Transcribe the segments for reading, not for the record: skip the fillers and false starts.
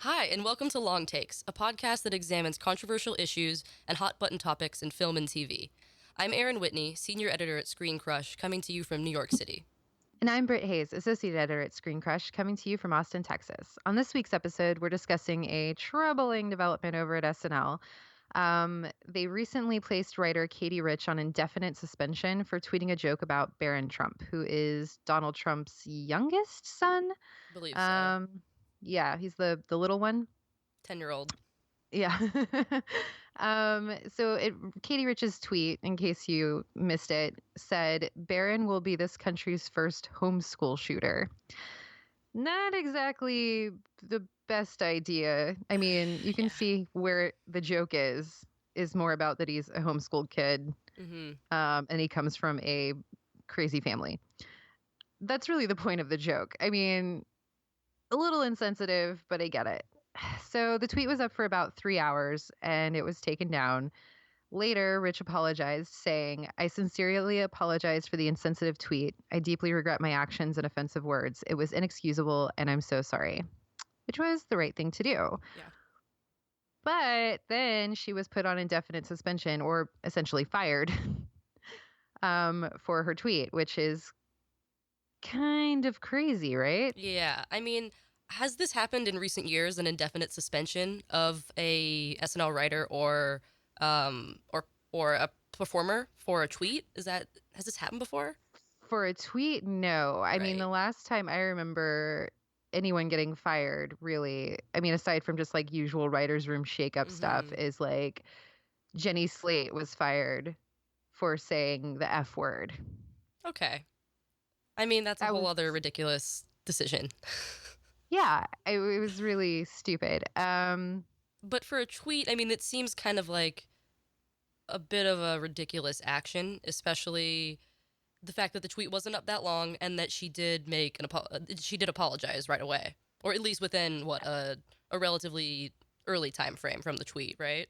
Hi, and welcome to Long Takes, a podcast that examines controversial issues and hot-button topics in film and TV. I'm Erin Whitney, senior editor at ScreenCrush, coming to you from New York City. And I'm Britt Hayes, associate editor at ScreenCrush, coming to you from Austin, Texas. On this week's episode, we're discussing a troubling development over at SNL. They recently placed writer Katie Rich on indefinite suspension for tweeting a joke about Barron Trump, who is Donald Trump's youngest son. I believe so. Yeah, he's the little one. 10-year-old. Yeah. Katie Rich's tweet, in case you missed it, said, Barron will be this country's first homeschool shooter. Not exactly the best idea. I mean, you can see where the joke is more about that he's a homeschooled kid, and he comes from a crazy family. That's really the point of the joke. I mean, a little insensitive, but I get it. So the tweet was up for about 3 hours and it was taken down. Later, Rich apologized, saying, I sincerely apologize for the insensitive tweet. I deeply regret my actions and offensive words. It was inexcusable and I'm so sorry. Which was the right thing to do. Yeah. But then she was put on indefinite suspension, or essentially fired, for her tweet, which is kind of crazy, right? Yeah, I mean, has this happened in recent years, an indefinite suspension of a SNL writer or a performer for a tweet? Has this happened before? For a tweet, no. I mean, the last time I remember anyone getting fired, really, I mean, aside from just like usual writer's room shakeup stuff, is like Jenny Slate was fired for saying the F word. Okay. I mean, that's a whole other ridiculous decision. Yeah, it was really stupid. But for a tweet, I mean, it seems kind of like a bit of a ridiculous action, especially the fact that the tweet wasn't up that long and that she did she did apologize right away, or at least within a relatively early time frame from the tweet, right?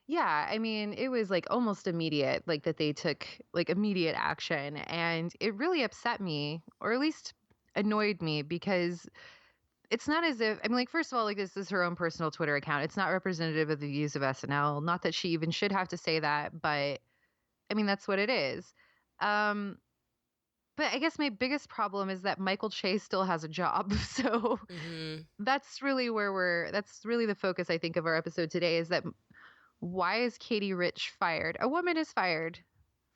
Yeah, I mean, it was like almost immediate, like that they took like immediate action, and it really upset me, or at least annoyed me, because it's not as if, I mean, like, first of all, like, this is her own personal Twitter account. It's not representative of the views of SNL. Not that she even should have to say that, but I mean, that's what it is. But I guess my biggest problem is that Michael Che still has a job. So that's really that's really the focus, I think, of our episode today, is that why is Katie Rich fired? A woman is fired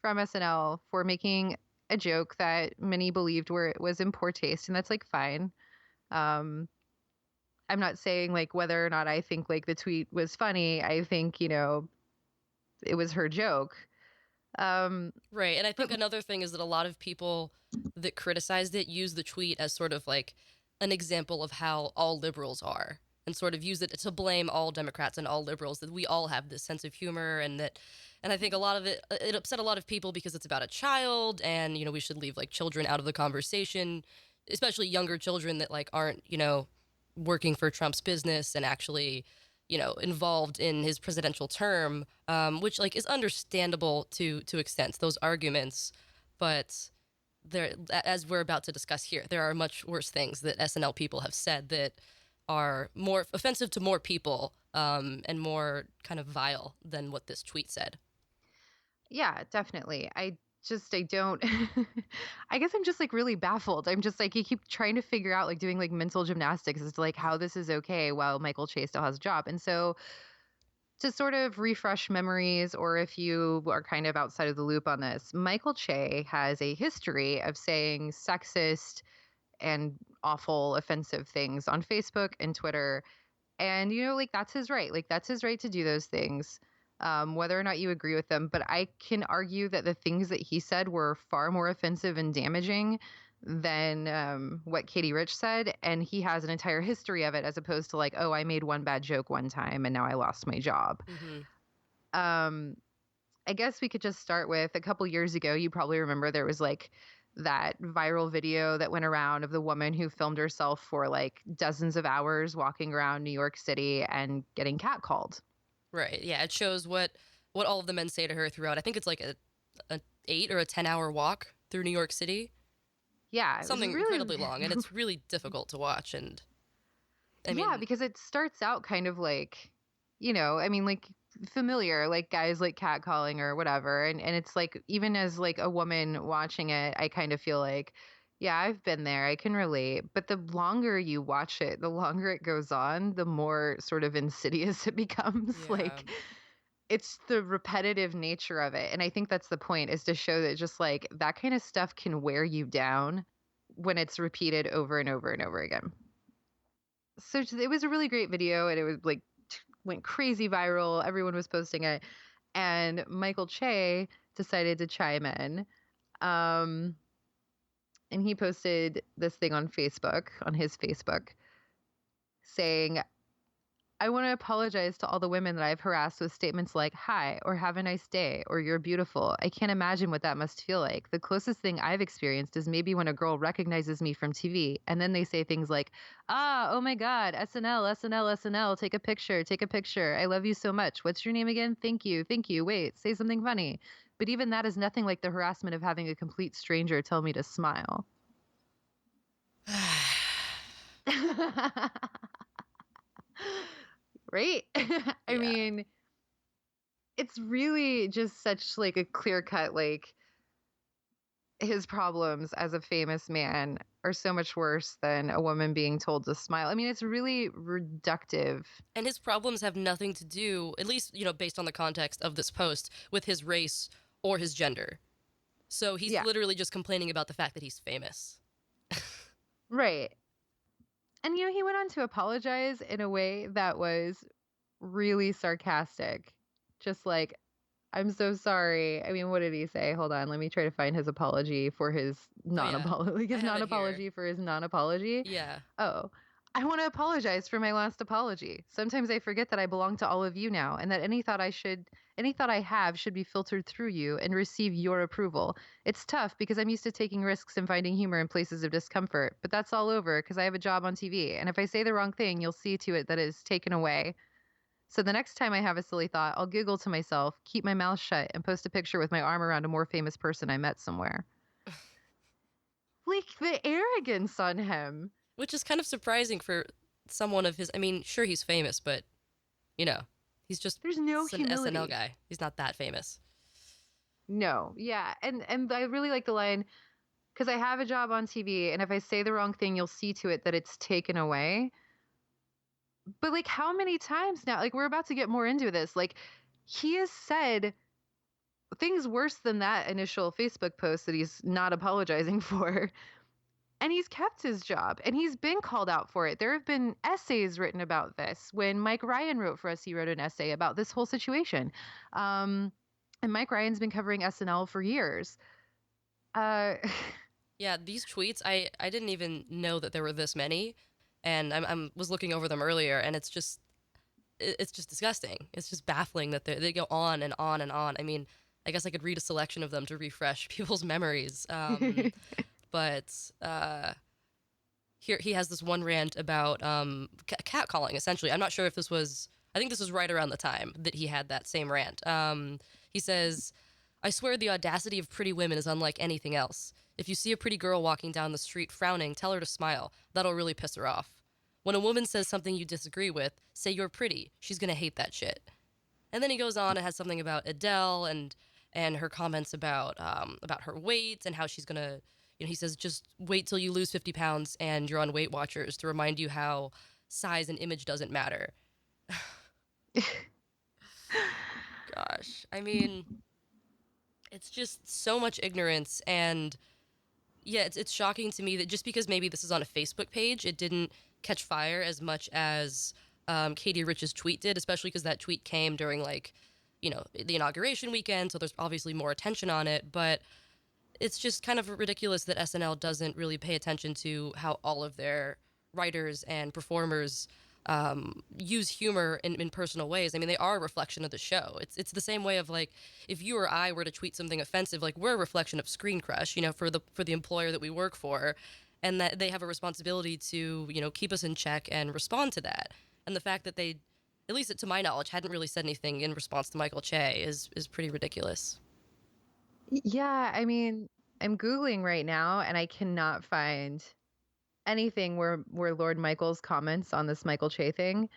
from SNL for making a joke that many believed was in poor taste, and that's like fine. I'm not saying like whether or not I think like the tweet was funny. I think, it was her joke. Right. And I think another thing is that a lot of people that criticized it use the tweet as sort of like an example of how all liberals are, and sort of use it to blame all Democrats and all liberals, that we all have this sense of humor, and I think a lot of it upset a lot of people because it's about a child, and, we should leave like children out of the conversation, especially younger children that like aren't, working for Trump's business and actually, involved in his presidential term, which like is understandable to extents, those arguments. But there, as we're about to discuss here, there are much worse things that SNL people have said that are more offensive to more people, and more kind of vile than what this tweet said. Yeah, definitely. I don't, I guess I'm just like really baffled. I'm just like, you keep trying to figure out, like doing like mental gymnastics as to like how this is okay while Michael Che still has a job. And so to sort of refresh memories, or if you are kind of outside of the loop on this, Michael Che has a history of saying sexist and awful, offensive things on Facebook and Twitter. And, like that's his right. Like that's his right to do those things, whether or not you agree with them. But I can argue that the things that he said were far more offensive and damaging than what Katie Rich said. And he has an entire history of it, as opposed to like, oh, I made one bad joke one time and now I lost my job. I guess we could just start with a couple years ago. You probably remember there was like that viral video that went around of the woman who filmed herself for like dozens of hours walking around New York City and getting catcalled. Right. Yeah. It shows what all of the men say to her throughout. I think it's like a 8 or a 10-hour walk through New York City. Yeah. Something really incredibly long, and it's really difficult to watch. And I Yeah, mean, because it starts out kind of like, I mean, like familiar, like guys like catcalling or whatever. And it's like, even as like a woman watching it, I kind of feel like, yeah, I've been there. I can relate. But the longer you watch it, the longer it goes on, the more sort of insidious it becomes. yeah. Like, it's the repetitive nature of it. And I think that's the point, is to show that just like that kind of stuff can wear you down when it's repeated over and over and over again. So it was a really great video, and it was like went crazy viral. Everyone was posting it, and Michael Che decided to chime in. Um, and he posted this thing on Facebook, on his Facebook, saying, I want to apologize to all the women that I've harassed with statements like, hi, or have a nice day, or you're beautiful. I can't imagine what that must feel like. The closest thing I've experienced is maybe when a girl recognizes me from TV, and then they say things like, oh my God, SNL, SNL, SNL, take a picture, take a picture. I love you so much. What's your name again? Thank you, thank you. Wait, say something funny. But even that is nothing like the harassment of having a complete stranger tell me to smile. Right? I Yeah. mean, it's really just such like a clear cut, like his problems as a famous man are so much worse than a woman being told to smile. I mean, it's really reductive. And his problems have nothing to do, at least, based on the context of this post, with his race or his gender. So he's Yeah, literally just complaining about the fact that he's famous. right. And he went on to apologize in a way that was really sarcastic. Just like, I'm so sorry. I mean, what did he say? Hold on, let me try to find his apology for his Oh, yeah. non-apology, like I his have it here. non-apology for his non-apology. Yeah. Oh, I want to apologize for my last apology. Sometimes I forget that I belong to all of you now, and that any thought I have should be filtered through you and receive your approval. It's tough because I'm used to taking risks and finding humor in places of discomfort, but that's all over because I have a job on TV, and if I say the wrong thing, you'll see to it that it is taken away. So the next time I have a silly thought, I'll giggle to myself, keep my mouth shut, and post a picture with my arm around a more famous person I met somewhere. Like the arrogance on him. Which is kind of surprising for someone of his. I mean, sure, he's famous, but, you know, he's just There's no an SNL humility. guy. He's not that famous. No, yeah, and I really like the line, because I have a job on TV, and if I say the wrong thing, you'll see to it that it's taken away. But like, how many times now? Like, we're about to get more into this. Like, he has said things worse than that initial Facebook post that he's not apologizing for. And he's kept his job, and he's been called out for it. There have been essays written about this. When Mike Ryan wrote for us, he wrote an essay about this whole situation. Um, and Mike Ryan's been covering SNL for years. Uh, Yeah, these tweets, I didn't even know that there were this many, and I'm was looking over them earlier, and it's just disgusting. It's just baffling that they go on and on and on. I mean, I guess I could read a selection of them to refresh people's memories. But here he has this one rant about catcalling. Essentially, I'm not sure if this was. I think this was right around the time that he had that same rant. He says, "I swear the audacity of pretty women is unlike anything else. If you see a pretty girl walking down the street frowning, tell her to smile. That'll really piss her off. When a woman says something you disagree with, say you're pretty. She's gonna hate that shit." And then he goes on and has something about Adele and her comments about her weight and how she's gonna. He says, just wait till you lose 50 pounds and you're on Weight Watchers to remind you how size and image doesn't matter. Gosh, I mean, it's just so much ignorance. And yeah, it's shocking to me that just because maybe this is on a Facebook page, it didn't catch fire as much as Katie Rich's tweet did, especially because that tweet came during, like, the inauguration weekend, so there's obviously more attention on it. But it's just kind of ridiculous that SNL doesn't really pay attention to how all of their writers and performers use humor in personal ways. I mean, they are a reflection of the show. It's the same way of, like, if you or I were to tweet something offensive, like, we're a reflection of ScreenCrush, for the employer that we work for, and that they have a responsibility to keep us in check and respond to that. And the fact that they, at least to my knowledge, hadn't really said anything in response to Michael Che is pretty ridiculous. yeah, I mean, I'm Googling right now, and I cannot find anything where Lord Michaels comments on this Michael Che thing.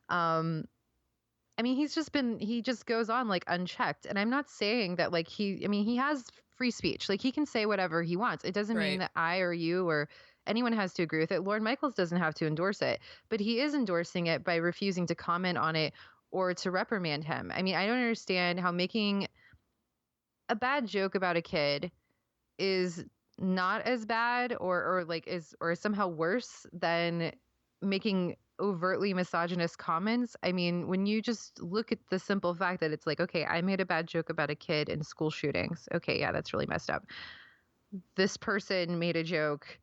Um, I mean, he just goes on like unchecked. And I'm not saying that like he has free speech. Like he can say whatever he wants. It doesn't mean Right. that I or you or anyone has to agree with it. Lord Michaels doesn't have to endorse it, but he is endorsing it by refusing to comment on it or to reprimand him. I mean, I don't understand how making a bad joke about a kid is not as bad or like is or somehow worse than making overtly misogynist comments. I mean, when you just look at the simple fact that it's like, okay, I made a bad joke about a kid in school shootings. Okay, yeah, that's really messed up. This person made a joke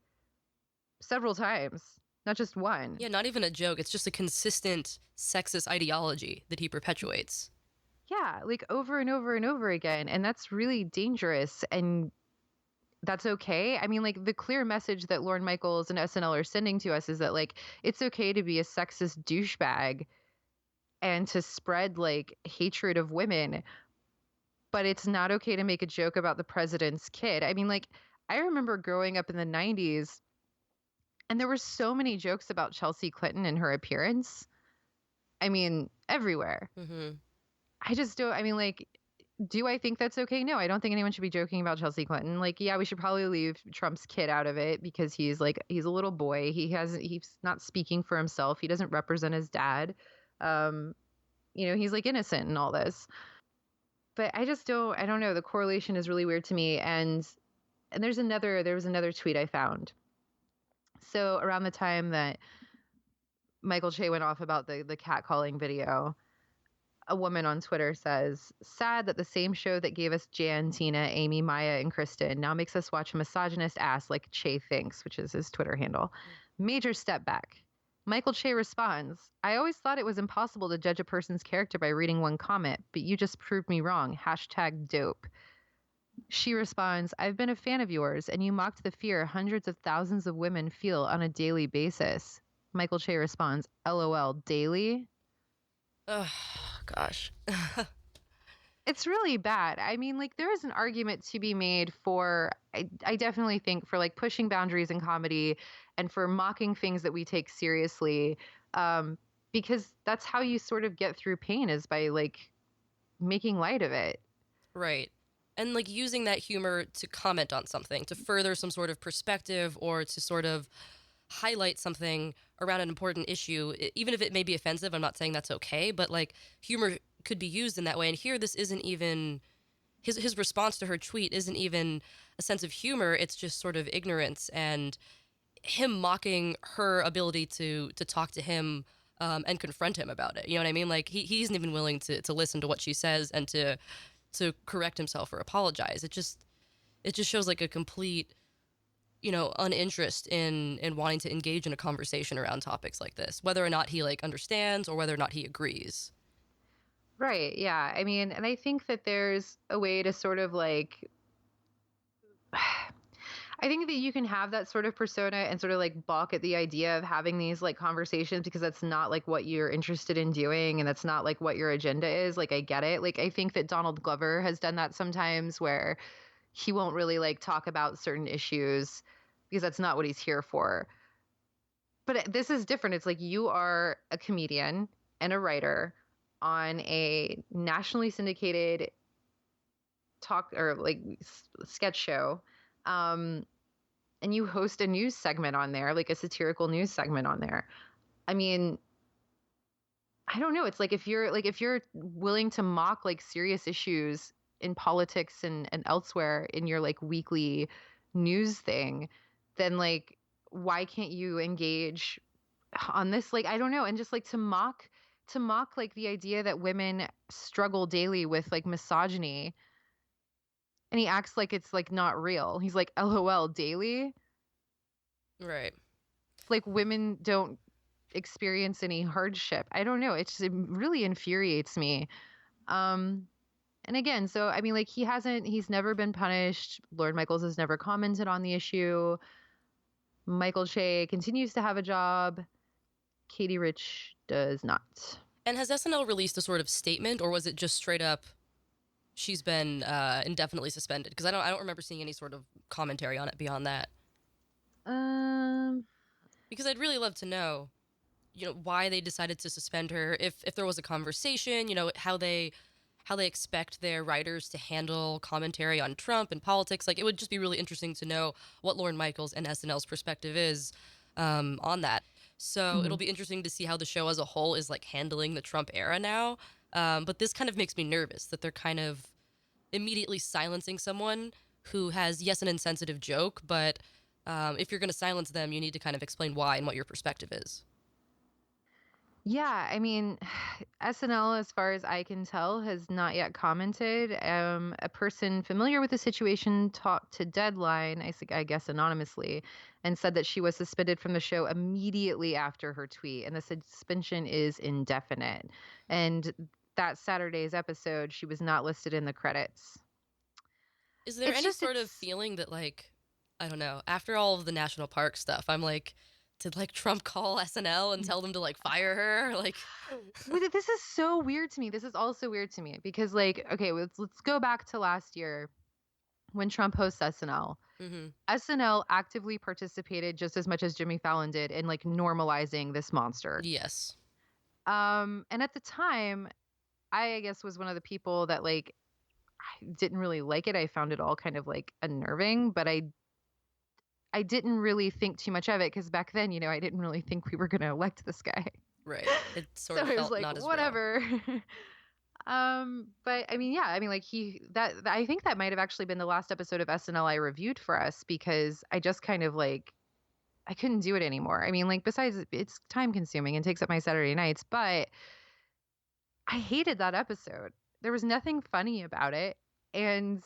several times, not just one. Yeah, not even a joke. It's just a consistent sexist ideology that he perpetuates. Yeah, like over and over and over again. And that's really dangerous. And that's okay. I mean, like the clear message that Lorne Michaels and SNL are sending to us is that like it's okay to be a sexist douchebag and to spread like hatred of women, but it's not okay to make a joke about the president's kid. I mean, like I remember growing up in the 90s and there were so many jokes about Chelsea Clinton and her appearance. I mean, everywhere. Mm-hmm. I just don't, I mean, like, do I think that's okay? No, I don't think anyone should be joking about Chelsea Clinton. Like, yeah, we should probably leave Trump's kid out of it because he's a little boy. He's not speaking for himself. He doesn't represent his dad. Um, he's like innocent in all this. But I don't know. The correlation is really weird to me. And there was another tweet I found. So around the time that Michael Che went off about the catcalling video, a woman on Twitter says, sad that the same show that gave us Jan, Tina, Amy, Maya, and Kristen now makes us watch a misogynist ass like Che thinks, which is his Twitter handle. Major step back. Michael Che responds, I always thought it was impossible to judge a person's character by reading one comment, but you just proved me wrong. Hashtag dope. She responds, I've been a fan of yours, and you mocked the fear hundreds of thousands of women feel on a daily basis. Michael Che responds, LOL, daily? Oh, gosh. It's really bad. I mean, like, there is an argument to be made for, I definitely think, for like pushing boundaries in comedy and for mocking things that we take seriously, because that's how you sort of get through pain is by like making light of it. Right. And like using that humor to comment on something, to further some sort of perspective or to sort of highlight something around an important issue, even if it may be offensive. I'm not saying that's okay, but like humor could be used in that way. And here, this isn't even his response to her tweet isn't even a sense of humor. It's just sort of ignorance and him mocking her ability to talk to him and confront him about it. You know what I mean? Like he isn't even willing to listen to what she says and to correct himself or apologize. It just shows like a complete uninterest in wanting to engage in a conversation around topics like this, whether or not he like understands or whether or not he agrees. Right. Yeah. I mean, and I think that there's a way to sort of like, I think that you can have that sort of persona and sort of like balk at the idea of having these like conversations because that's not like what you're interested in doing and that's not like what your agenda is. Like, I get it. Like, I think that Donald Glover has done that sometimes where he won't really like talk about certain issues because that's not what he's here for. But this is different. It's like you are a comedian and a writer on a nationally syndicated talk or like sketch show. And you host a news segment on there, like a satirical news segment on there. I mean, I don't know. It's like if you're willing to mock like serious issues in politics and elsewhere in your like weekly news thing, then like why can't you engage on this? Like, I don't know. And just like to mock like the idea that women struggle daily with like misogyny, and he acts like it's like not real. He's like, LOL, daily? Right. Like women don't experience any hardship. I don't know. It really infuriates me. Um and again, so I mean like he's never been punished. Lord Michaels has never commented on the issue. Michael Che continues to have a job. Katie Rich does not. And has SNL released a sort of statement, or was it just straight up she's been indefinitely suspended? Because I don't remember seeing any sort of commentary on it beyond that. Um Because I'd really love to know, why they decided to suspend her, if there was a conversation, how they expect their writers to handle commentary on Trump and politics. Like, it would just be really interesting to know what Lorne Michaels and SNL's perspective is on that. So Hmm. it'll be interesting to see how the show as a whole is like handling the Trump era now. But this kind of makes me nervous that they're kind of immediately silencing someone who has, yes, an insensitive joke, but if you're going to silence them, you need to kind of explain why and what your perspective is. Yeah, I mean, SNL, as far as I can tell, has not yet commented. A person familiar with the situation talked to Deadline, I guess anonymously, and said that she was suspended from the show immediately after her tweet, and the suspension is indefinite. And that Saturday's episode, she was not listed in the credits. Is there It's any just, sort of it's feeling that, like, I don't know, after all of the national park stuff, I'm like, did like Trump call SNL and tell them to like fire her? Like, This is so weird to me. This is also weird to me because, like, okay, let's go back to last year when Trump hosts SNL. mm-hmm. SNL actively participated just as much as Jimmy Fallon did in like normalizing this monster. Yes, And at the time, I guess was one of the people that like I didn't really like it. I found it all kind of like unnerving, but I didn't really think too much of it because back then, I didn't really think we were going to elect this guy. right. It sort So of I was felt like, not as real. whatever. But I mean, yeah, I mean, like I think that might have actually been the last episode of SNL I reviewed for us because I just kind of like, I couldn't do it anymore. I mean, like, besides it's time consuming and takes up my Saturday nights, but I hated that episode. There was nothing funny about it. And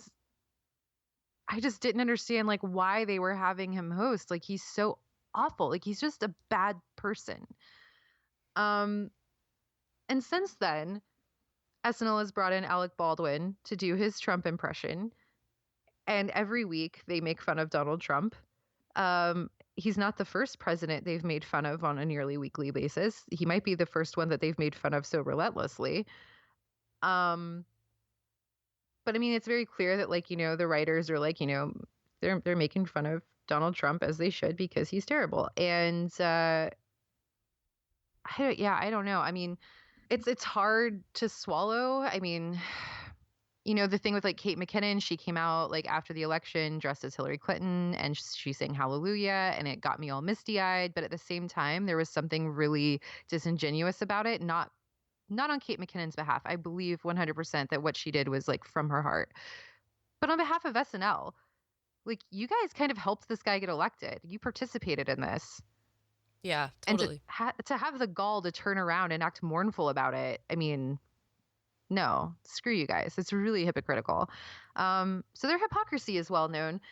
I just didn't understand like why they were having him host. Like, he's so awful. Like, he's just a bad person. Um, and since then, SNL has brought in Alec Baldwin to do his Trump impression. And every week they make fun of Donald Trump. He's not the first president they've made fun of on a nearly weekly basis. He might be the first one that they've made fun of so relentlessly. Um, but I mean, it's very clear that like, the writers are like, they're making fun of Donald Trump as they should because he's terrible. And I don't know. I mean, it's hard to swallow. I mean, the thing with like Kate McKinnon, she came out like after the election dressed as Hillary Clinton and she sang Hallelujah and it got me all misty eyed. But at the same time, there was something really disingenuous about it. Not on Kate McKinnon's behalf. I believe 100% that what she did was like from her heart. But on behalf of SNL, like you guys kind of helped this guy get elected. You participated in this. Yeah, And to totally. to have the gall to turn around and act mournful about it, I mean, no, screw you guys. It's really hypocritical. So their hypocrisy is well known.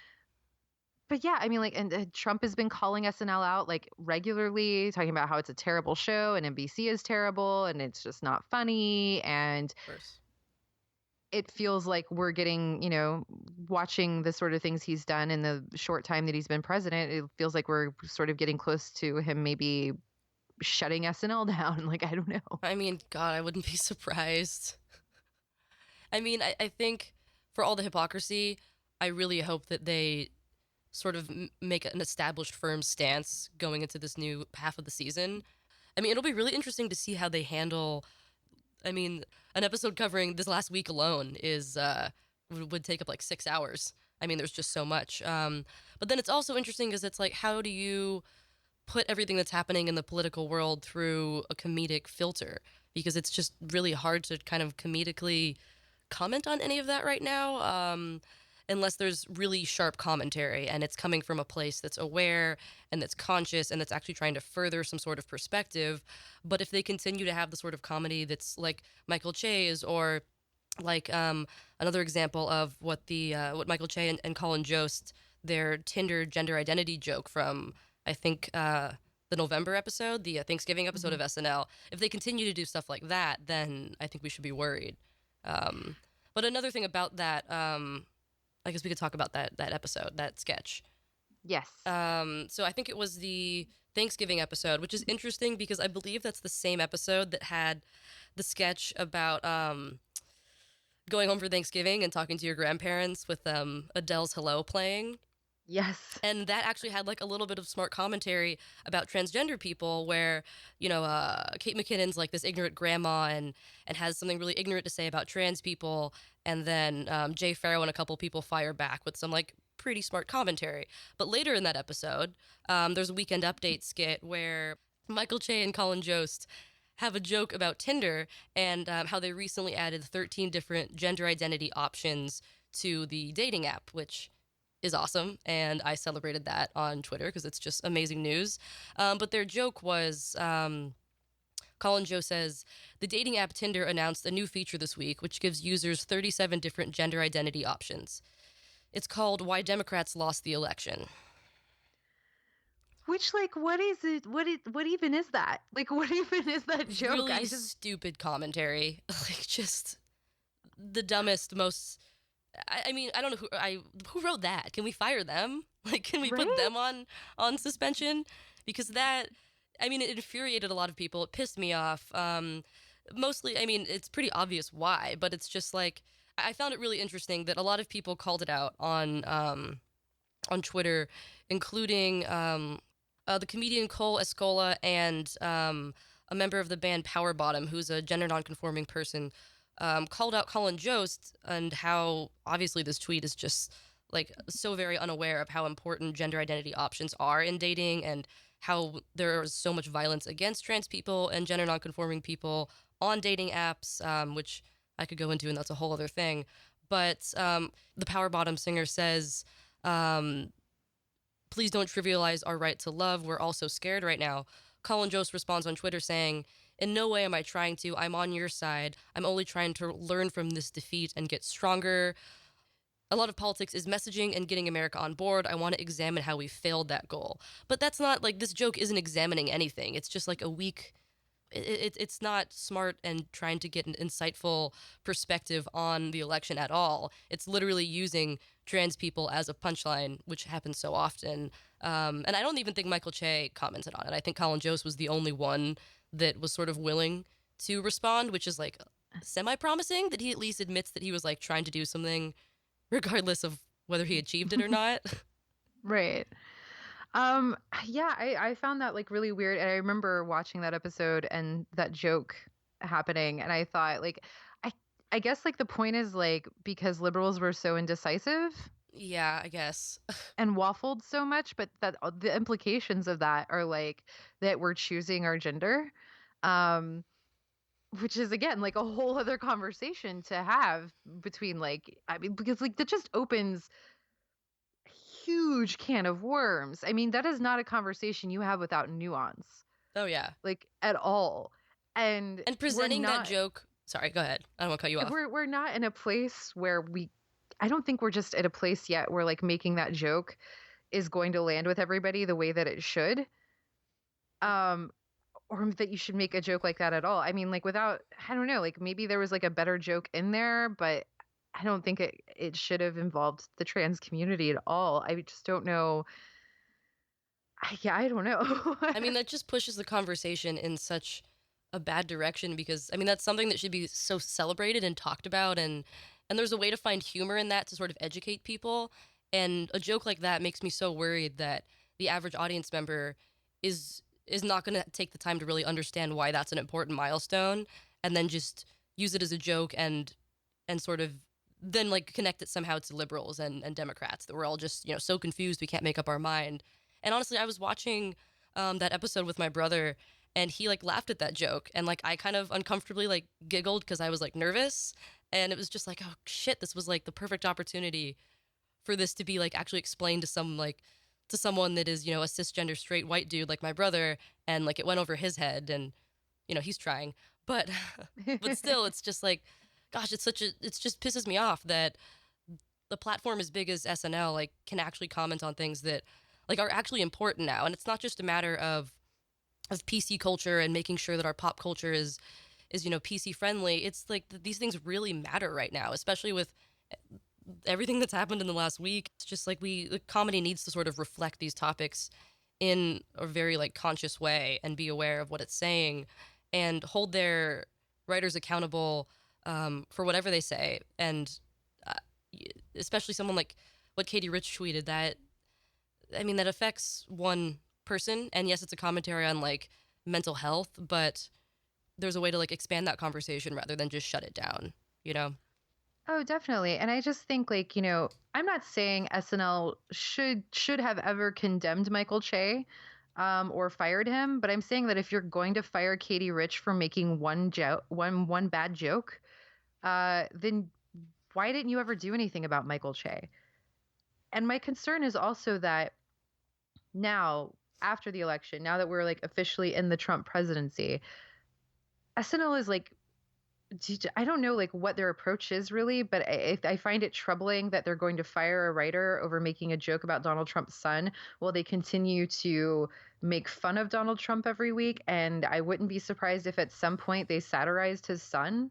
But yeah, I mean, like, and Trump has been calling SNL out like regularly, talking about how it's a terrible show and NBC is terrible and it's just not funny. And Of course. it feels like we're getting, watching the sort of things he's done in the short time that he's been president. It feels like we're sort of getting close to him maybe shutting SNL down. Like, I don't know. I mean, God, I wouldn't be surprised. I mean, I think for all the hypocrisy, I really hope that they sort of make an established firm stance going into this new half of the season. I mean, it'll be really interesting to see how they handle. I mean, an episode covering this last week alone is would take up like 6 hours. I mean, there's just so much. But then it's also interesting because it's like, how do you put everything that's happening in the political world through a comedic filter? Because it's just really hard to kind of comedically comment on any of that right now, unless there's really sharp commentary and it's coming from a place that's aware and that's conscious and that's actually trying to further some sort of perspective. But if they continue to have the sort of comedy that's like Michael Che's, or like another example of what Michael Che and Colin Jost, their Tinder gender identity joke from, I think, the November episode, the Thanksgiving episode Mhm. of SNL. If they continue to do stuff like that, then I think we should be worried. Um, but another thing about that, I guess we could talk about that episode, that sketch. Yes. So I think it was the Thanksgiving episode, which is interesting because I believe that's the same episode that had the sketch about going home for Thanksgiving and talking to your grandparents with Adele's "Hello" playing. Yes. And that actually had like a little bit of smart commentary about transgender people where, Kate McKinnon's like this ignorant grandma and has something really ignorant to say about trans people. And then Jay Farrow and a couple people fire back with some like pretty smart commentary. But later in that episode, there's a Weekend Update skit where Michael Che and Colin Jost have a joke about Tinder and how they recently added 13 different gender identity options to the dating app, which is awesome, and I celebrated that on Twitter because it's just amazing news. But their joke was Colin Joe says, the dating app Tinder announced a new feature this week, which gives users 37 different gender identity options. It's called Why Democrats Lost the Election. Which, like, what is it? What even is that? Like, what even is that joke? Really stupid commentary. Like, just the dumbest, most. I mean, I don't know who wrote that. Can we fire them? Like, can we put them on suspension? Because that, I mean, it infuriated a lot of people. It pissed me off. Mostly, I mean, it's pretty obvious why, but it's just like I found it really interesting that a lot of people called it out on Twitter, including the comedian Cole Escola and a member of the band Power Bottom, who's a gender nonconforming person. Called out Colin Jost and how obviously this tweet is just like so very unaware of how important gender identity options are in dating and how there is so much violence against trans people and gender nonconforming people on dating apps, which I could go into, and that's a whole other thing. But the Power Bottom singer says, please don't trivialize our right to love. We're all so scared right now. Colin Jost responds on Twitter saying, in no way am I trying to. I'm on your side. I'm only trying to learn from this defeat and get stronger. A lot of politics is messaging and getting America on board. I want to examine how we failed that goal. But that's not like this joke isn't examining anything. It's just like a weak. It's not smart and trying to get an insightful perspective on the election at all. It's literally using trans people as a punchline, which happens so often. And I don't even think Michael Che commented on it. I think Colin Jost was the only one that was sort of willing to respond, which is like semi-promising that he at least admits that he was like trying to do something regardless of whether he achieved it or not. Right. Yeah, I found that like really weird. And I remember watching that episode and that joke happening. And I thought like, I, I guess like the point is like, because liberals were so indecisive Yeah, I guess. and waffled so much, but that the implications of that are like that we're choosing our gender. Um, which is again like a whole other conversation to have between like I mean because like that just opens a huge can of worms. I mean, that is not a conversation you have without nuance, Oh yeah. like at all. And And we're presenting that not joke. Sorry, go ahead. I don't want to cut you off. we're not in a place where I don't think we're just at a place yet where like making that joke is going to land with everybody the way that it should. Um or that you should make a joke like that at all. I mean, like without, I don't know, like maybe there was like a better joke in there, but I don't think it should have involved the trans community at all. I just don't know. Yeah, I don't know. I mean, that just pushes the conversation in such a bad direction because I mean that's something that should be so celebrated and talked about and there's a way to find humor in that to sort of educate people. And a joke like that makes me so worried that the average audience member is not going to take the time to really understand why that's an important milestone and then just use it as a joke and sort of then like connect it somehow to liberals and Democrats that we're all just, so confused we can't make up our mind. And honestly, I was watching that episode with my brother and he like laughed at that joke and like I kind of uncomfortably like giggled because I was like nervous and it was just like, oh shit, this was like the perfect opportunity for this to be like actually explained to someone that is, a cisgender straight white dude like my brother, and like it went over his head and he's trying. But but still it's just like, gosh, it's just pisses me off that the platform as big as SNL like can actually comment on things that like are actually important now. And it's not just a matter of PC culture and making sure that our pop culture is PC friendly. It's like these things really matter right now, especially with everything that's happened in the last week. It's just like the comedy needs to sort of reflect these topics in a very like conscious way and be aware of what it's saying and hold their writers accountable for whatever they say. And uh, especially someone like what Katie Rich tweeted, that I mean, that affects one person. And yes, it's a commentary on like mental health, but there's a way to like expand that conversation rather than just shut it down, you know? Oh, definitely. And I just think like, I'm not saying SNL should have ever condemned Michael Che or fired him, but I'm saying that if you're going to fire Katie Rich for making one bad joke, then why didn't you ever do anything about Michael Che? And my concern is also that now, after the election, now that we're like officially in the Trump presidency, SNL is like, I don't know like what their approach is really, but I find it troubling that they're going to fire a writer over making a joke about Donald Trump's son while they continue to make fun of Donald Trump every week. And I wouldn't be surprised if at some point they satirized his son.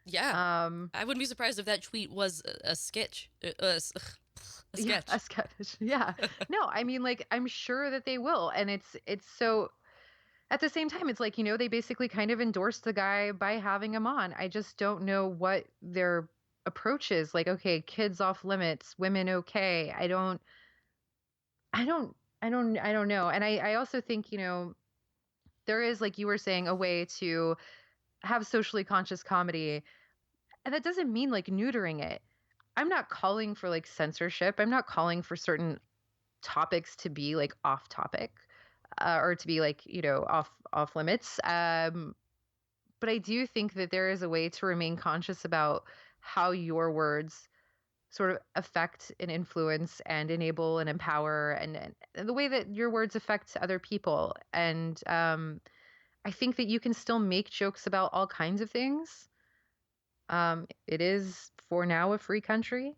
Yeah. Um, I wouldn't be surprised if that tweet was a sketch. A yeah, a sketch. sketch. Yeah. No, I mean, like, I'm sure that they will. And it's so at the same time, it's like, they basically kind of endorsed the guy by having him on. I just don't know what their approach is. Like, okay, kids off limits, women okay. I don't know. And I also think, there is, like you were saying, a way to have socially conscious comedy. And that doesn't mean like neutering it. I'm not calling for like censorship. I'm not calling for certain topics to be like off topic or to be like, off limits. But I do think that there is a way to remain conscious about how your words sort of affect and influence and enable and empower and the way that your words affect other people. And I think that you can still make jokes about all kinds of things. It is for now a free country.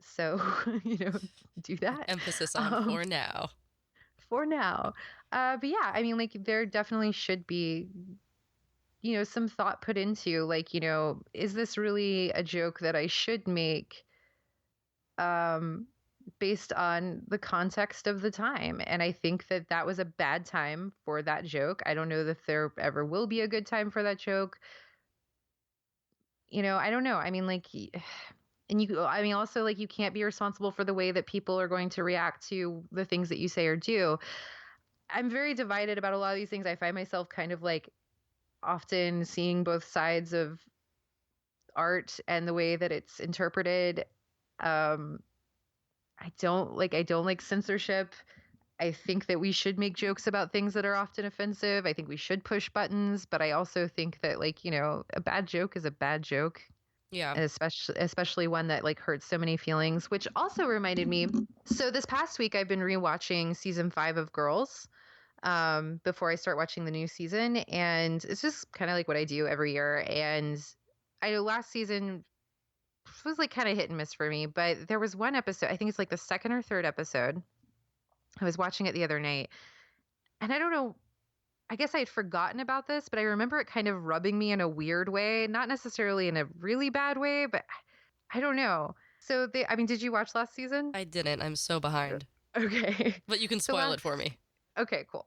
So, do that. Emphasis on Um, for now. for now. But yeah, I mean, like, there definitely should be some thought put into like, is this really a joke that I should make um based on the context of the time? And I think that that was a bad time for that joke. I don't know if there ever will be a good time for that joke. I don't know. I mean, like and I mean also like you can't be responsible for the way that people are going to react to the things that you say or do. I'm very divided about a lot of these things. I find myself kind of like often seeing both sides of art and the way that it's interpreted. Um, I don't like censorship. I think that we should make jokes about things that are often offensive. I think we should push buttons, but I also think that like, a bad joke is a bad joke. Yeah. And especially one that like hurts so many feelings, which also reminded me. So this past week I've been rewatching season 5 of Girls before I start watching the new season. And it's just kind of like what I do every year. And I know last season was like kind of hit and miss for me, but there was one episode, I think it's like the second or third episode. I was watching it the other night, and I don't know, I guess I had forgotten about this, but I remember it kind of rubbing me in a weird way, not necessarily in a really bad way, but I don't know. So I mean, did you watch last season? I didn't. I'm so behind. Okay. But you can So spoil it for me. okay, cool.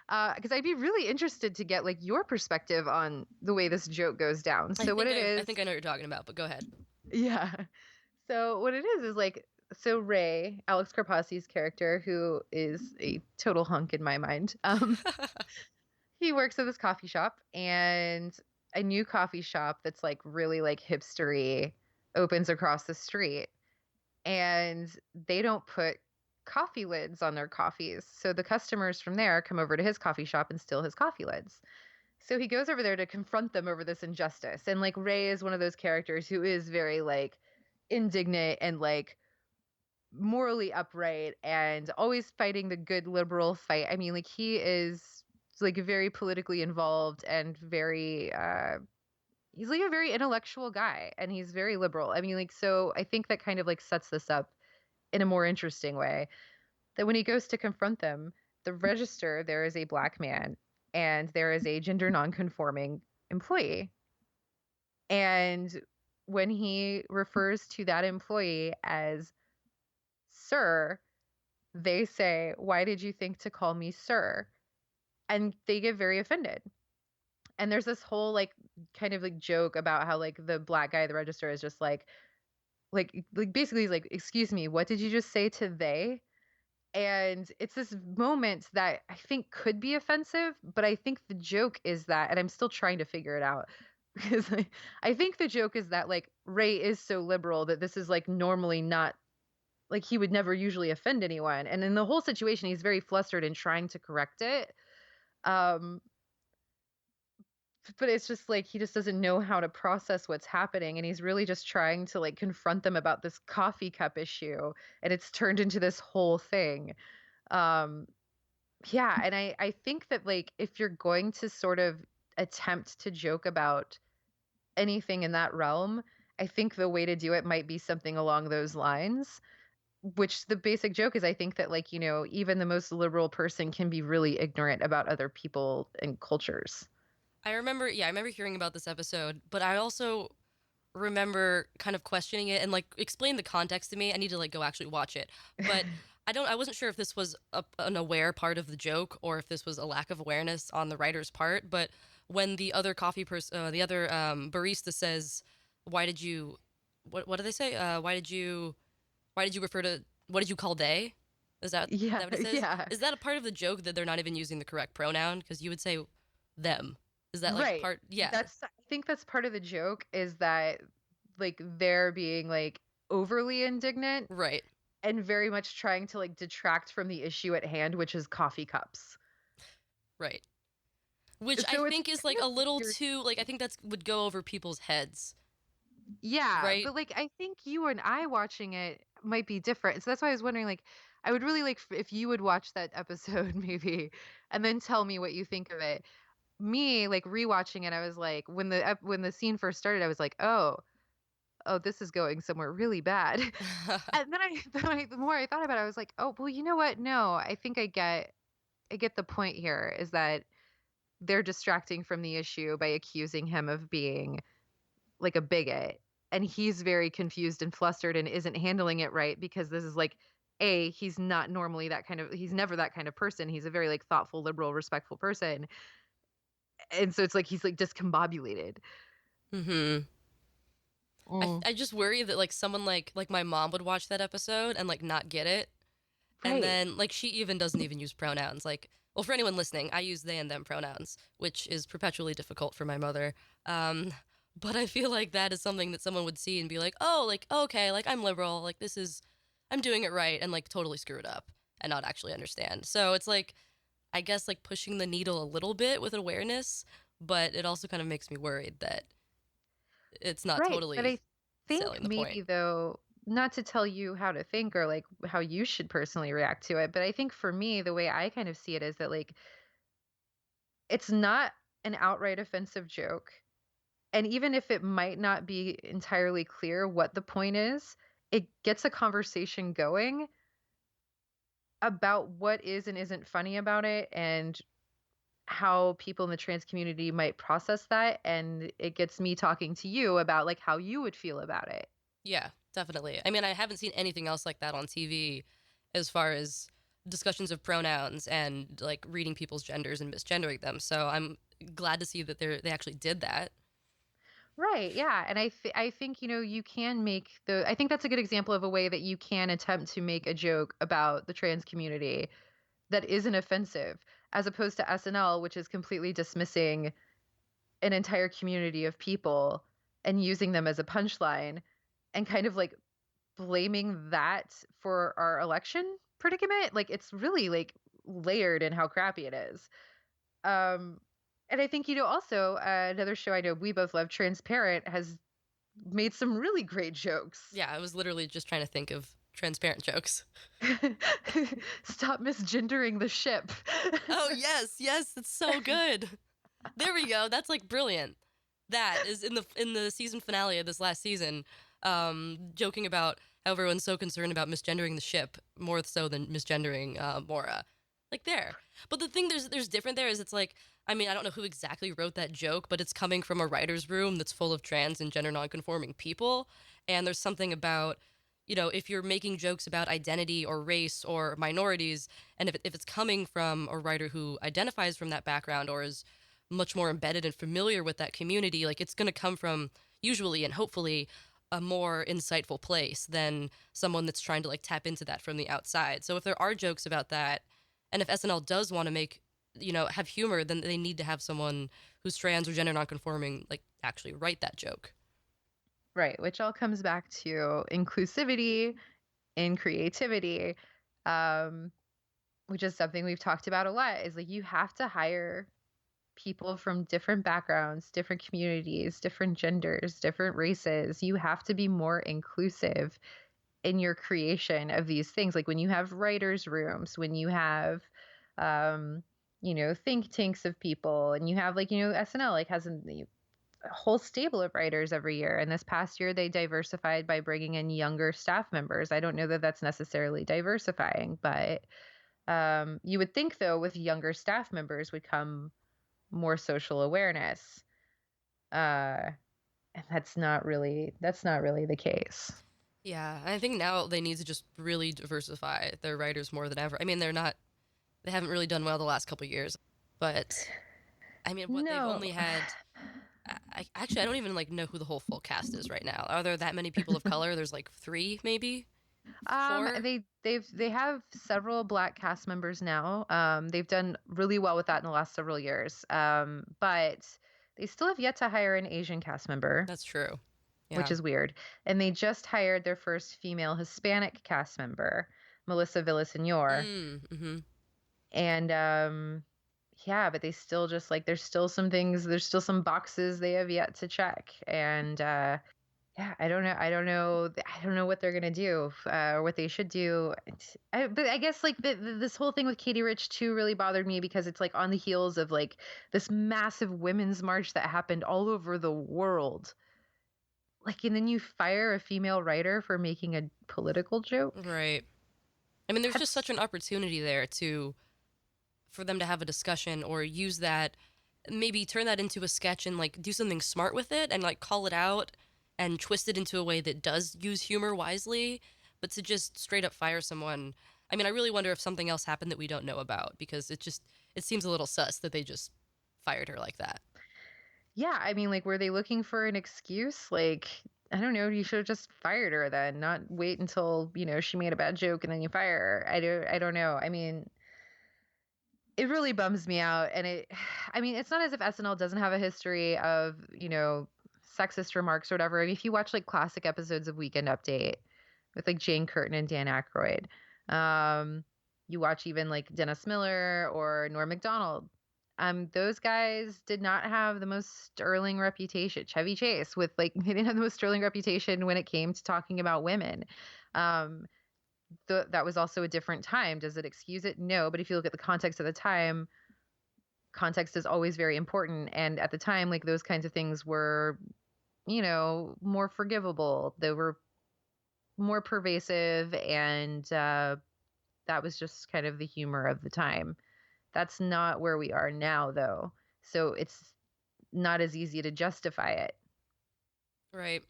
Because I'd be really interested to get like your perspective on the way this joke goes down. So what it is, I think I know what you're talking about, but go ahead. yeah. So what it is like, so Ray, Alex Carpassi's character, who is a total hunk in my mind, he works at this coffee shop, and a new coffee shop that's like really like hipstery opens across the street, and they don't put coffee lids on their coffees. So the customers from there come over to his coffee shop and steal his coffee lids. So he goes over there to confront them over this injustice. And like Ray is one of those characters who is very like indignant and like morally upright and always fighting the good liberal fight. I mean, like he is like very politically involved and very he's like a very intellectual guy, and he's very liberal. I mean, like, so I think that kind of like sets this up in a more interesting way, that when he goes to confront them, the register, there is a black man and there is a gender nonconforming employee. And when he refers to that employee as sir, they say, "Why did you think to call me sir?" And they get very offended. And there's this whole like kind of like joke about how like the black guy at the register is just like basically he's like, "Excuse me, what did you just say to they?" And it's this moment that I think could be offensive, but I think the joke is that, and I'm still trying to figure it out, because I think the joke is that like Ray is so liberal that this is like normally not, like he would never usually offend anyone. And in the whole situation, he's very flustered and trying to correct it. Um, but it's just like he just doesn't know how to process what's happening. And he's really just trying to like confront them about this coffee cup issue. And it's turned into this whole thing. Um, Yeah, and I think that, like, if you're going to sort of attempt to joke about anything in that realm, I think the way to do it might be something along those lines, which the basic joke is I think that, like, even the most liberal person can be really ignorant about other people and cultures. I remember hearing about this episode, but I also remember kind of questioning it and like explain the context to me. I need to like go actually watch it. But I wasn't sure if this was an aware part of the joke or if this was a lack of awareness on the writer's part. But when the other the other barista says, "Why did you? What do they say? Why did you refer to? What did you call they? Is Yeah, that what it says? yeah. Is that a part of the joke that they're not even using the correct pronoun? Because you would say them. Is that like Right. part? Yeah, I think that's part of the joke is that like they're being like overly indignant right, and very much trying to like detract from the issue at hand, which is coffee cups. right. Which I So it's think is kind like a of little weird. too like I think that's would go over people's heads, Yeah, right? but like I think you and I watching it might be different. So that's why I was wondering, like, I would really like if you would watch that episode maybe and then tell me what you think of it. Me, like rewatching it, I was like, when the scene first started, I was like, oh, this is going somewhere really bad. And then the more I thought about it, I was like, oh, well, you know what? No, I think I get the point here is that they're distracting from the issue by accusing him of being like a bigot. And he's very confused and flustered and isn't handling it right because this is like, he's not normally he's never that kind of person. He's a very like thoughtful, liberal, respectful person. And so it's like he's like discombobulated. Mm-hmm. Mm. I just worry that like someone like my mom would watch that episode and like not get it, and Right. then like she even doesn't even use pronouns. Like, well, for anyone listening, I use they and them pronouns, which is perpetually difficult for my mother. Um, but I feel like that is something that someone would see and be like, oh, like okay, like I'm liberal, like I'm doing it right, and like totally screw it up and not actually understand. So it's like I guess like pushing the needle a little bit with awareness, but it also kind of makes me worried that it's not Right. But totally I think selling the point. maybe though, not to tell you how to think or like how you should personally react to it, but I think for me, the way I kind of see it is that like it's not an outright offensive joke. And even if it might not be entirely clear what the point is, it gets a conversation going about what is and isn't funny about it and how people in the trans community might process that. And it gets me talking to you about like how you would feel about it. Yeah, definitely. I mean, I haven't seen anything else like that on TV as far as discussions of pronouns and like reading people's genders and misgendering them. So I'm glad to see that they actually did that. Right. Yeah. And I think, you can I think that's a good example of a way that you can attempt to make a joke about the trans community that isn't offensive, as opposed to SNL, which is completely dismissing an entire community of people and using them as a punchline and kind of like blaming that for our election predicament. Like it's really like layered in how crappy it is. Um, and I think, also another show I know we both love, Transparent, has made some really great jokes. Yeah, I was literally just trying to think of transparent jokes. Stop misgendering the ship. Oh, yes, yes, it's so good. There we go. That's like brilliant. That is in the season finale of this last season, joking about how everyone's so concerned about misgendering the ship more so than misgendering Mora. Like there. But the thing there's different there is it's like I mean I don't know who exactly wrote that joke, but it's coming from a writer's room that's full of trans and gender nonconforming people, and there's something about if you're making jokes about identity or race or minorities, and if it's coming from a writer who identifies from that background or is much more embedded and familiar with that community, like it's going to come from usually and hopefully a more insightful place than someone that's trying to like tap into that from the outside. So if there are jokes about that, and if SNL does want to make, have humor, then they need to have someone who's trans or gender nonconforming like actually write that joke. Right, which all comes back to inclusivity and creativity, um, which is something we've talked about a lot. Is like you have to hire people from different backgrounds, different communities, different genders, different races. You have to be more inclusive in your creation of these things. Like when you have writers' rooms, when you have, think tanks of people, and you have SNL has a whole stable of writers every year. And this past year, they diversified by bringing in younger staff members. I don't know that that's necessarily diversifying, but you would think though, with younger staff members would come more social awareness. And that's not really the case. Yeah, I think now they need to just really diversify their writers more than ever. I mean, they haven't really done well the last couple of years, but I mean, what they've No. only had. Actually, I don't even like know who the whole full cast is right now. Are there that many people of color? There's like 3, maybe 4. They have several Black cast members now. They've done really well with that in the last several years. But they still have yet to hire an Asian cast member. That's true. Yeah. Which is weird. And they just hired their first female Hispanic cast member, Melissa Villaseñor. Mm-hmm. And yeah, but they still just there's still some things, there's still some boxes they have yet to check. And yeah, I don't know what they're gonna do or what they should do. But I guess this whole thing with Katie Rich too really bothered me because it's on the heels of this massive women's march that happened all over the world. And then you fire a female writer for making a political joke. Right. I mean, there's just such an opportunity there for them to have a discussion or use that, maybe turn that into a sketch and do something smart with it and call it out and twist it into a way that does use humor wisely. But to just straight up fire someone, I mean, I really wonder if something else happened that we don't know about, because it seems a little sus that they just fired her like that. Yeah, I mean, were they looking for an excuse? I don't know, you should have just fired her then, not wait until, she made a bad joke and then you fire her. I don't know. I mean, it really bums me out. And I mean, it's not as if SNL doesn't have a history of, sexist remarks or whatever. I mean, if you watch classic episodes of Weekend Update with Jane Curtin and Dan Aykroyd, you watch even Dennis Miller or Norm Macdonald. Those guys did not have the most sterling reputation. Chevy Chase they didn't have the most sterling reputation when it came to talking about women. That was also a different time. Does it excuse it? No. But if you look at the context of the time, context is always very important. And at the time, those kinds of things were, more forgivable. They were more pervasive, and that was just kind of the humor of the time. That's not where we are now, though. So it's not as easy to justify it. Right.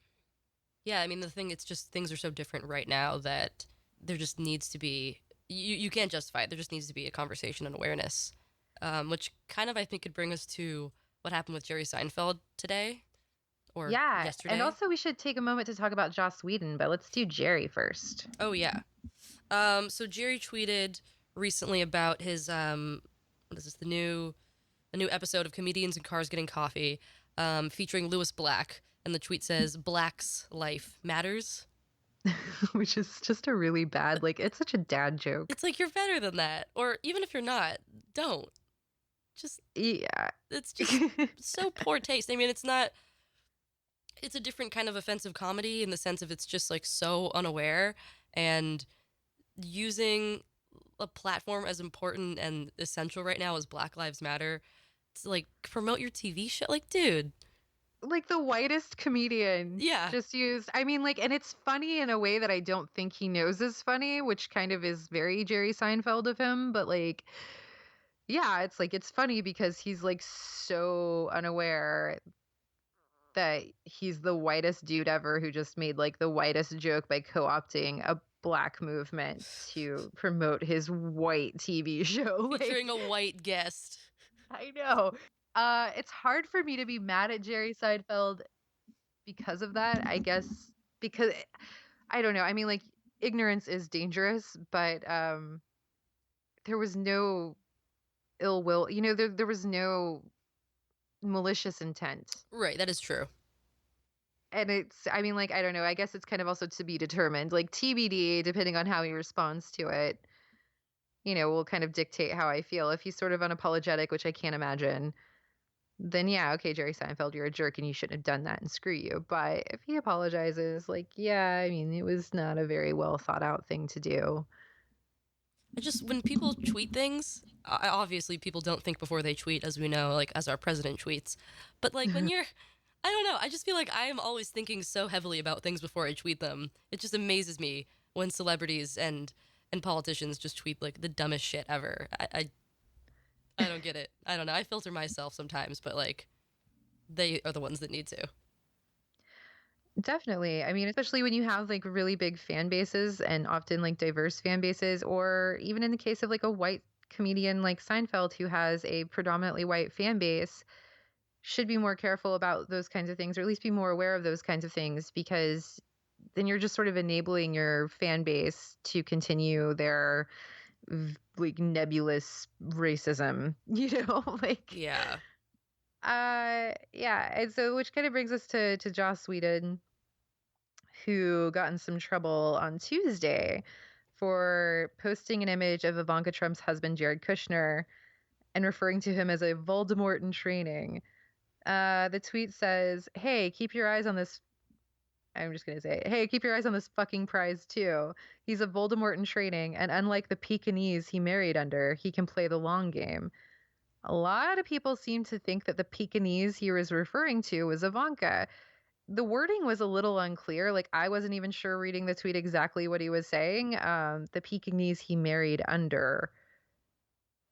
Yeah, I mean, it's just things are so different right now that there just needs to be, you can't justify it. There just needs to be a conversation and awareness, which kind of, I think, could bring us to what happened with Jerry Seinfeld today or yesterday. And also we should take a moment to talk about Joss Whedon, but let's do Jerry first. Oh, yeah. So Jerry tweeted recently about his what is this, a new episode of Comedians in Cars Getting Coffee, featuring Louis Black, and the tweet says Black's life matters. Which is just a really bad, it's such a dad joke. It's you're better than that, or even if you're not, don't. Just, yeah, it's just so poor taste. I mean, it's a different kind of offensive comedy in the sense of it's just so unaware, and using a platform as important and essential right now as Black Lives Matter to promote your TV show. Dude, the whitest comedian just used, I mean, and it's funny in a way that I don't think he knows is funny, which kind of is very Jerry Seinfeld of him, but yeah, it's funny because he's so unaware that he's the whitest dude ever who just made the whitest joke by co-opting a Black movement to promote his white TV show. Featuring a white guest. I know. It's hard for me to be mad at Jerry Seinfeld because of that. I guess because I don't know. I mean, like, ignorance is dangerous, but there was no ill will. You know, there was no malicious intent. Right, that is true. And it's, I mean, like, I don't know. I guess it's kind of also to be determined. Like, TBD, depending on how he responds to it, will kind of dictate how I feel. If he's sort of unapologetic, which I can't imagine, then yeah, okay, Jerry Seinfeld, you're a jerk and you shouldn't have done that and screw you. But if he apologizes, like, yeah, I mean, it was not a very well thought out thing to do. When people tweet things, obviously people don't think before they tweet, as we know, like as our president tweets. But like when you're, I don't know, I just feel like I am always thinking so heavily about things before I tweet them. It just amazes me when celebrities and politicians just tweet like the dumbest shit ever. I don't get it. I don't know. I filter myself sometimes, but like they are the ones that need to. Definitely. I mean, especially when you have like really big fan bases and often like diverse fan bases, or even in the case of like a white comedian like Seinfeld who has a predominantly white fan base, should be more careful about those kinds of things, or at least be more aware of those kinds of things, because then you're just sort of enabling your fan base to continue their like nebulous racism, like Yeah. yeah. And so which kind of brings us to Joss Whedon, who got in some trouble on Tuesday for posting an image of Ivanka Trump's husband, Jared Kushner, and referring to him as a Voldemort in training. The tweet says, "Hey, keep your eyes on this." I'm just going to say, "Hey, keep your eyes on this fucking prize, too. He's a Voldemort in training, and unlike the Pekingese he married under, he can play the long game." A lot of people seem to think that the Pekingese he was referring to was Ivanka. The wording was a little unclear. Like, I wasn't even sure reading the tweet exactly what he was saying. The Pekingese he married under.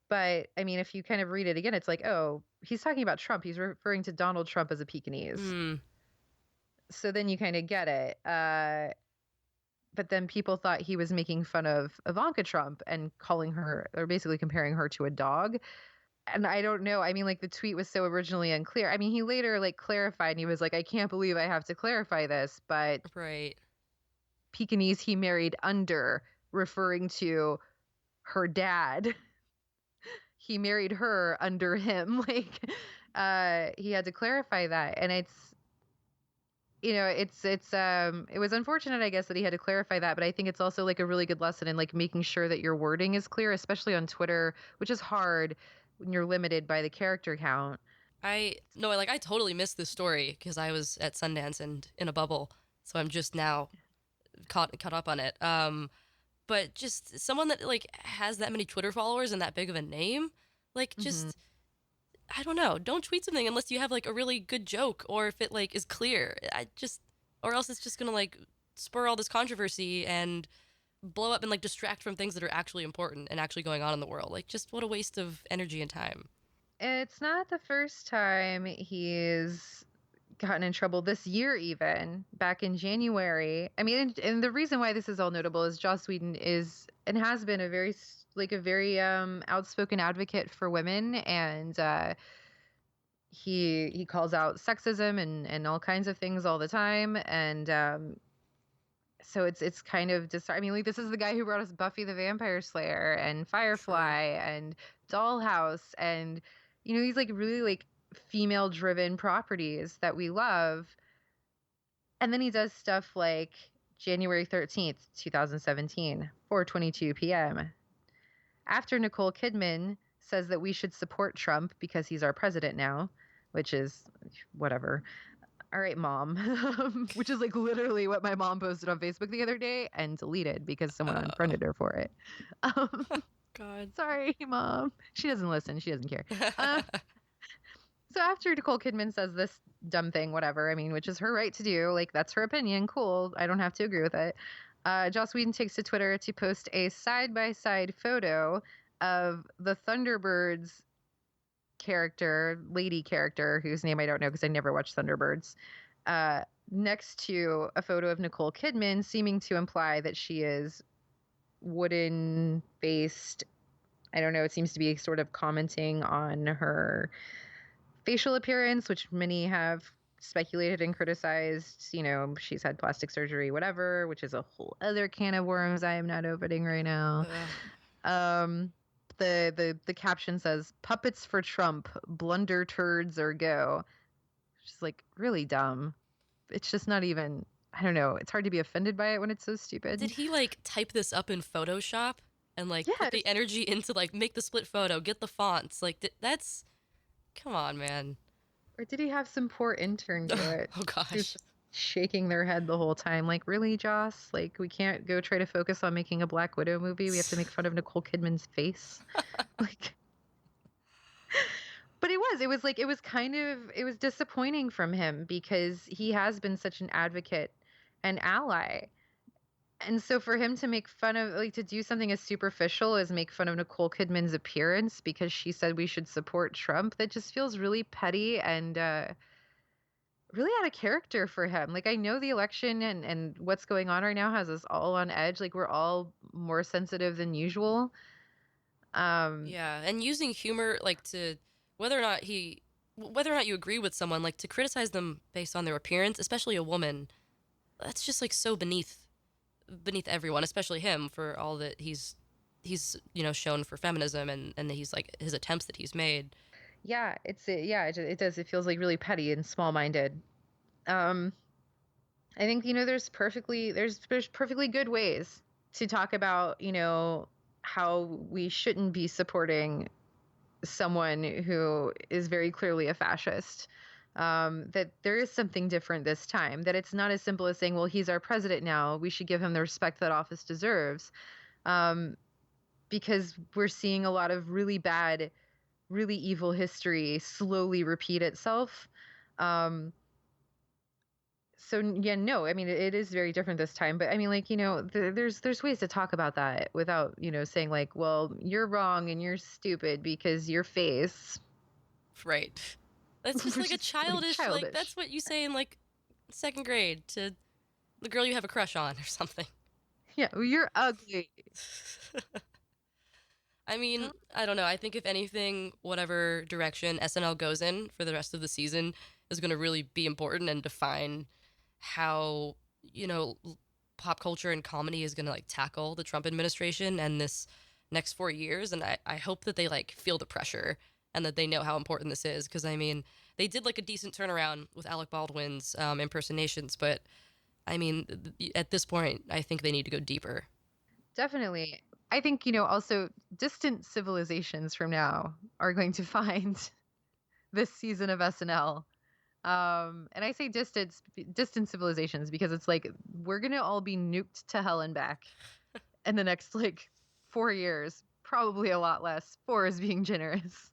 But I mean, if you kind of read it again, it's like, oh, he's talking about Trump. He's referring to Donald Trump as a Pekingese. Mm. So then you kind of get it. But then people thought he was making fun of Ivanka Trump and calling her, or basically comparing her to a dog. And I don't know. I mean, like, the tweet was so originally unclear. I mean, he later like clarified and he was like, I can't believe I have to clarify this, but Right. Pekingese he married under, referring to her dad. He married her under him. Like, he had to clarify that. And it was unfortunate, I guess, that he had to clarify that, but I think it's also like a really good lesson in like making sure that your wording is clear, especially on Twitter, which is hard when you're limited by the character count. I totally missed this story because I was at Sundance and in a bubble, so I'm just now caught up on it. But just someone that like has that many Twitter followers and that big of a name, like just I don't know, don't tweet something unless you have like a really good joke or if it like is clear. Or else it's just gonna like spur all this controversy and blow up and like distract from things that are actually important and actually going on in the world. Like, just what a waste of energy and time. It's not the first time he's gotten in trouble this year, even back in January. I mean, and the reason why this is all notable is Joss Whedon is and has been a very outspoken advocate for women, and he calls out sexism and all kinds of things all the time, and so it's kind of just, I mean, like, this is the guy who brought us Buffy the Vampire Slayer and Firefly and Dollhouse, and these like really like female driven properties that we love. And then he does stuff like January 13th, 2017, 4:22 p.m. After Nicole Kidman says that we should support Trump because he's our president now, which is whatever. All right, mom, which is like literally what my mom posted on Facebook the other day and deleted because someone unfriended her for it. God. Sorry, mom. She doesn't listen. She doesn't care. So after Nicole Kidman says this dumb thing, whatever, I mean, which is her right to do, like, that's her opinion. Cool. I don't have to agree with it. Joss Whedon takes to Twitter to post a side-by-side photo of the Thunderbirds lady character, whose name I don't know because I never watched Thunderbirds, next to a photo of Nicole Kidman, seeming to imply that she is wooden-faced. I don't know. It seems to be sort of commenting on her facial appearance, which many have speculated and criticized, she's had plastic surgery, whatever, which is a whole other can of worms I am not opening right now. Ugh. Um, the caption says, "Puppets for Trump, blunder turds or go." Which is like really dumb. It's just not even, I don't know. It's hard to be offended by it when it's so stupid. Did he like type this up in Photoshop and like put Yes. the energy into like make the split photo, get the fonts? Like that's come on, man. Or did he have some poor intern do it? Oh Who's gosh. just shaking their head the whole time. Like, really, Joss? Like, we can't go try to focus on making a Black Widow movie. We have to make fun of Nicole Kidman's face. Like, but it was disappointing from him because he has been such an advocate and ally. And so for him to make fun of, like, to do something as superficial as make fun of Nicole Kidman's appearance because she said we should support Trump, that just feels really petty and really out of character for him. Like, I know the election and what's going on right now has us all on edge. Like, we're all more sensitive than usual. Yeah, and using humor like to whether or not he whether or not you agree with someone, like to criticize them based on their appearance, especially a woman, that's just like so beneath everyone, especially him for all that he's shown for feminism and he's like his attempts that he's made. Yeah, it does. It feels like really petty and small-minded. Um, I think there's perfectly good ways to talk about how we shouldn't be supporting someone who is very clearly a fascist. That there is something different this time. That it's not as simple as saying, "Well, he's our president now. We should give him the respect that office deserves," um, because we're seeing a lot of really bad, really evil history slowly repeat itself. Um, so yeah, no, I mean it is very different this time, but I mean, like, there's ways to talk about that without saying like, well, you're wrong and you're stupid because your face. Right. That's just like Which a is like childish, like childish. that's what you say in like second grade to the girl you have a crush on or something. Yeah, well, you're ugly. I mean, I don't know. I think if anything, whatever direction SNL goes in for the rest of the season is going to really be important and define how, you know, pop culture and comedy is going to like tackle the Trump administration and this next 4 years. And I hope that they like feel the pressure and that they know how important this is. Cause I mean, they did like a decent turnaround with Alec Baldwin's impersonations, but I mean, at this point, I think they need to go deeper. Definitely. I think, also distant civilizations from now are going to find this season of SNL. And I say distant civilizations because it's like we're gonna all be nuked to hell and back in the next like 4 years, probably a lot less. Four is being generous.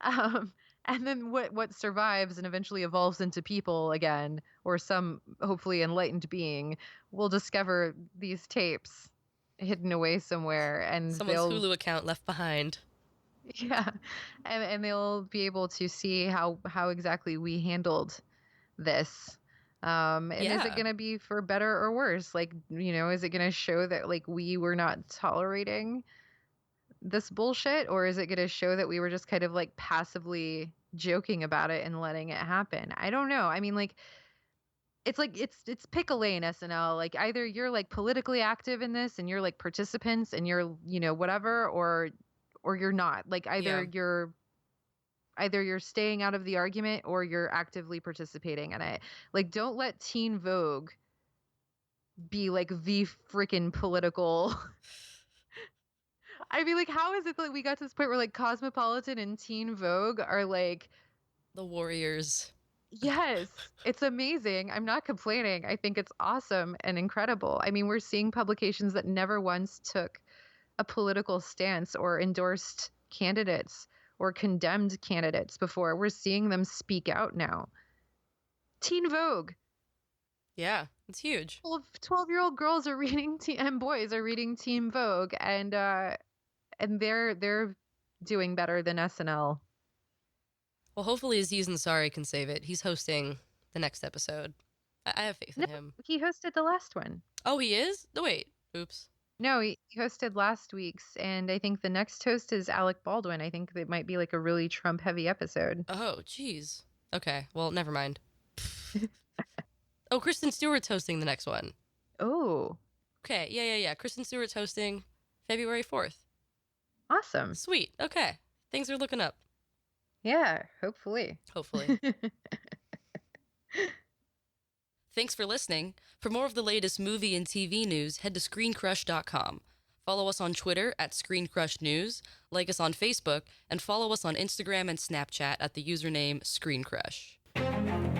Um, and then what survives and eventually evolves into people again, or some hopefully enlightened being, will discover these tapes hidden away somewhere, and Someone's they'll Hulu account left behind. yeah, and they'll be able to see how exactly we handled this. And is it Yeah. going to be for better or worse? Like, is it going to show that like we were not tolerating this bullshit, or is it going to show that we were just kind of like passively joking about it and letting it happen? I don't know. I mean, like it's pick a lane, SNL. Like, either you're like politically active in this and you're like participants and you're whatever, or you're not. Like, Yeah. either you're staying out of the argument or you're actively participating in it. Like, don't let Teen Vogue be like the freaking political. I mean, like, how is it that we got to this point where like Cosmopolitan and Teen Vogue are like, The Warriors. yes, it's amazing. I'm not complaining. I think it's awesome and incredible. I mean, we're seeing publications that never once took a political stance or endorsed candidates or condemned candidates before. We're seeing them speak out now. Teen Vogue. Yeah, it's huge. 12-year-old girls are reading and boys are reading Teen Vogue, and they're doing better than SNL. Well, hopefully Aziz Ansari can save it. He's hosting the next episode. I have faith in No, him. he hosted the last one. Oh, he is? No, wait. Oops. No, he hosted last week's, and I think the next host is Alec Baldwin. I think it might be like a really Trump heavy episode. Oh, jeez. Okay, well, never mind. Oh, Kristen Stewart's hosting the next one. Oh. Okay, yeah. Kristen Stewart's hosting February 4th. Awesome. Sweet. Okay. Things are looking up. Yeah, hopefully. Thanks for listening. For more of the latest movie and TV news, head to ScreenCrush.com. Follow us on Twitter at ScreenCrushNews, like us on Facebook, and follow us on Instagram and Snapchat at the username ScreenCrush.